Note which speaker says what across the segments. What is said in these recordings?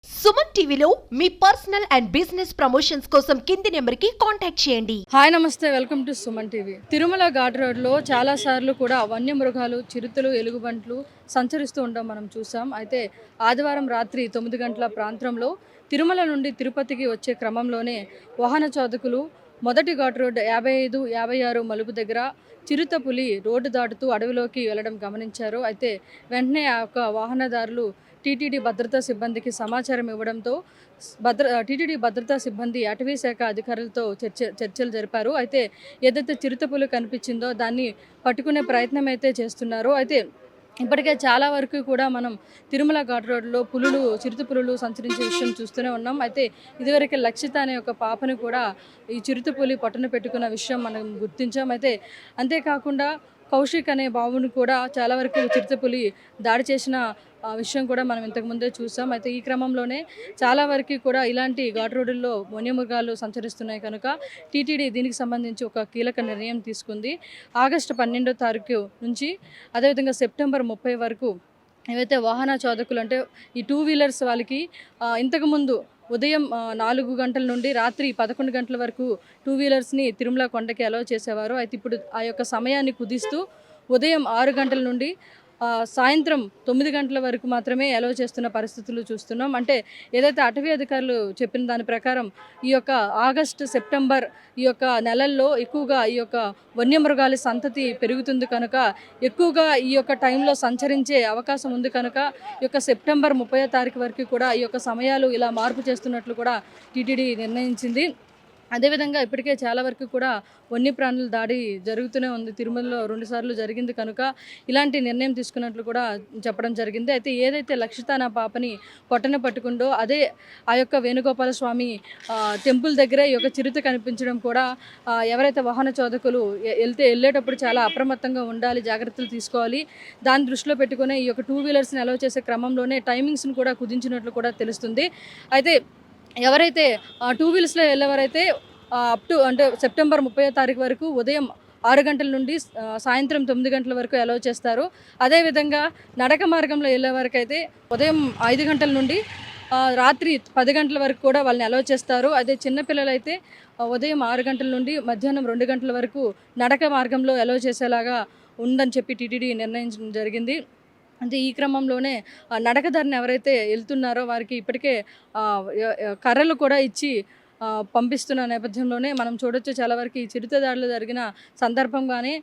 Speaker 1: సుమన్ టీవీలో మీ personal and business promotions కోసం కింది నెంబర్కి కాంటాక్ట్ చేయండి.
Speaker 2: హాయ్ నమస్తే, welcome to Suman TV. Tirumala ghat రోడ్లో చాలా సార్లు కూడా వన్యమృగాలు, చిరుతలు, ఎలుగుబంట్లు సంచరిస్తూ ఉండడం మనం చూసాం. అయితే ఆదివారం రాత్రి 9 గంటల ప్రాంతంలో తిరుమల నుండి తిరుపతికి వచ్చే క్రమంలోనే వాహన చోదకులు మొదటి ఘాట్ రోడ్ 55, 56 మలుపు దగ్గర చిరుత పులి రోడ్డు దాటుతూ అడవిలోకి వెళ్ళడం గమనించారు. అయితే వెంటనే ఆ యొక్క వాహనదారులు టీటీడీ భద్రతా సిబ్బందికి సమాచారం ఇవ్వడంతో టీటీడీ భద్రతా సిబ్బంది అటవీ శాఖ అధికారులతో చర్చలు జరిపారు. అయితే ఏదైతే చిరుతపులి కనిపించిందో దాన్ని పట్టుకునే ప్రయత్నం అయితే చేస్తున్నారు. అయితే ఇప్పటికే చాలా వరకు కూడా మనం తిరుమల ఘాట్ రోడ్లో చిరుత పులులు సంచరించే విషయం చూస్తూనే ఉన్నాం. అయితే ఇదివరకే లక్షిత అనే ఒక పాపను కూడా ఈ చిరుత పులి పట్టున పెట్టుకున్న విషయం మనం గుర్తించాం. అయితే అంతేకాకుండా కౌశిక్ అనే బాబును కూడా చాలా వరకు చిరుతపులి దాడి చేసిన విషయం కూడా మనం ఇంతకుముందే చూసాం. అయితే ఈ క్రమంలోనే చాలా వరకు కూడా ఇలాంటి ఘాట్ రోడ్డుల్లో వన్యమృగాలు సంచరిస్తున్నాయి కనుక టీటీడీ దీనికి సంబంధించి ఒక కీలక నిర్ణయం తీసుకుంది. ఆగస్టు 12వ తారీఖు నుంచి అదేవిధంగా సెప్టెంబర్ 30 వరకు ఏవైతే వాహన చోదకులు అంటే ఈ 2 వీలర్స్ వాళ్ళకి ఇంతకుముందు ఉదయం 4 గంటల నుండి రాత్రి 11 గంటల వరకు 2 వీలర్స్ని తిరుమల కొండకి అలౌ చేసేవారు. అయితే ఇప్పుడు ఆ యొక్క సమయాన్ని కుదిస్తూ ఉదయం 6 గంటల నుండి సాయంత్రం 9 గంటల వరకు మాత్రమే అలౌ చేస్తున్న పరిస్థితులు చూస్తున్నాం. అంటే ఏదైతే అటవీ అధికారులు చెప్పిన దాని ప్రకారం ఈ యొక్క ఆగస్టు, సెప్టెంబర్ ఈ యొక్క నెలల్లో ఎక్కువగా ఈ యొక్క వన్యమృగాల సంతతి పెరుగుతుంది కనుక ఎక్కువగా ఈ యొక్క టైంలో సంచరించే అవకాశం ఉంది కనుక ఈ యొక్క సెప్టెంబర్ 30వ తారీఖు వరకు కూడా ఈ యొక్క సమయాలు ఇలా మార్పు చేస్తున్నట్లు కూడా టీటీడీ నిర్ణయించింది. అదేవిధంగా ఇప్పటికే చాలా వరకు కూడా వన్యప్రాణుల దాడి జరుగుతూనే ఉంది. తిరుమలలో 2 సార్లు జరిగింది కనుక ఇలాంటి నిర్ణయం తీసుకున్నట్లు కూడా చెప్పడం జరిగింది. అయితే ఏదైతే లక్షిత నా పాపని పట్టుకుందో అదే ఆ యొక్క వేణుగోపాల స్వామి టెంపుల్ దగ్గర ఈ యొక్క చిరుత కనిపించడం కూడా ఎవరైతే వాహన చోదకులు వెళ్ళేటప్పుడు చాలా అప్రమత్తంగా ఉండాలి, జాగ్రత్తలు తీసుకోవాలి. దాన్ని దృష్టిలో పెట్టుకునే ఈ యొక్క 2 వీలర్స్ని అలౌ చేసే క్రమంలోనే టైమింగ్స్ని కూడా కుదించినట్లు కూడా తెలుస్తుంది. అయితే ఎవరైతే 2 వీలర్స్లో వెళ్ళేవారైతే అంటే సెప్టెంబర్ 30వ తారీఖు వరకు ఉదయం 6 గంటల నుండి సాయంత్రం 9 గంటల వరకు అలౌ చేస్తారు. అదేవిధంగా నడక మార్గంలో వెళ్ళేవారికైతే ఉదయం 5 గంటల నుండి రాత్రి 10 గంటల వరకు కూడా వాళ్ళని అలౌ చేస్తారు. అదే చిన్నపిల్లలైతే ఉదయం 6 గంటల నుండి మధ్యాహ్నం 2 గంటల వరకు నడక మార్గంలో అలౌ చేసేలాగా ఉందని చెప్పి టీటీడీ నిర్ణయించడం జరిగింది. అంటే ఈ క్రమంలోనే నడకదారిని ఎవరైతే వెళ్తున్నారో వారికి ఇప్పటికే కర్రలు కూడా ఇచ్చి పంపిస్తున్న నేపథ్యంలోనే మనం చూడొచ్చు చాలా వరకు ఈ చిరుత దాడులు జరిగిన సందర్భంగానే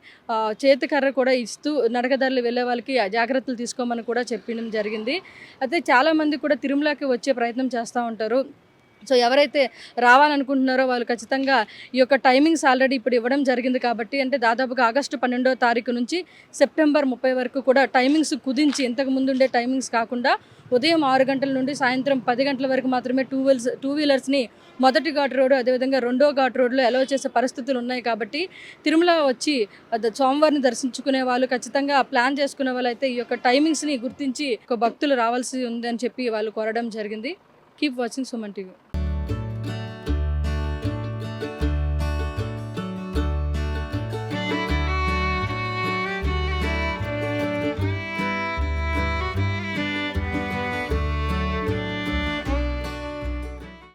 Speaker 2: చేతి కర్ర కూడా ఇస్తూ నడకదారులు వెళ్ళే వాళ్ళకి జాగ్రత్తలు తీసుకోమని కూడా చెప్పడం జరిగింది. అయితే చాలామంది కూడా తిరుమలకి వచ్చే ప్రయత్నం చేస్తూ ఉంటారు. సో ఎవరైతే రావాలనుకుంటున్నారో వాళ్ళు ఖచ్చితంగా ఈ యొక్క టైమింగ్స్ ఆల్రెడీ ఇప్పుడు ఇవ్వడం జరిగింది కాబట్టి అంటే దాదాపుగా ఆగస్టు 12వ తారీఖు నుంచి సెప్టెంబర్ 30 వరకు కూడా టైమింగ్స్ కుదించి ఇంతకు ముందు ఉండే టైమింగ్స్ కాకుండా ఉదయం 6 గంటల నుండి సాయంత్రం 10 గంటల వరకు మాత్రమే 2 వీలర్స్ని మొదటి ఘాట్ రోడ్ అదేవిధంగా 2వ ఘాట్ రోడ్లో అలౌ చేసే పరిస్థితులు ఉన్నాయి కాబట్టి తిరుమల వచ్చి స్వామివారిని దర్శించుకునే వాళ్ళు ఖచ్చితంగా ప్లాన్ చేసుకునే వాళ్ళు అయితే ఈ యొక్క టైమింగ్స్ని గుర్తించి ఒక భక్తులు రావాల్సి ఉంది అని చెప్పి వాళ్ళు కోరడం జరిగింది. Keep watching Suman TV.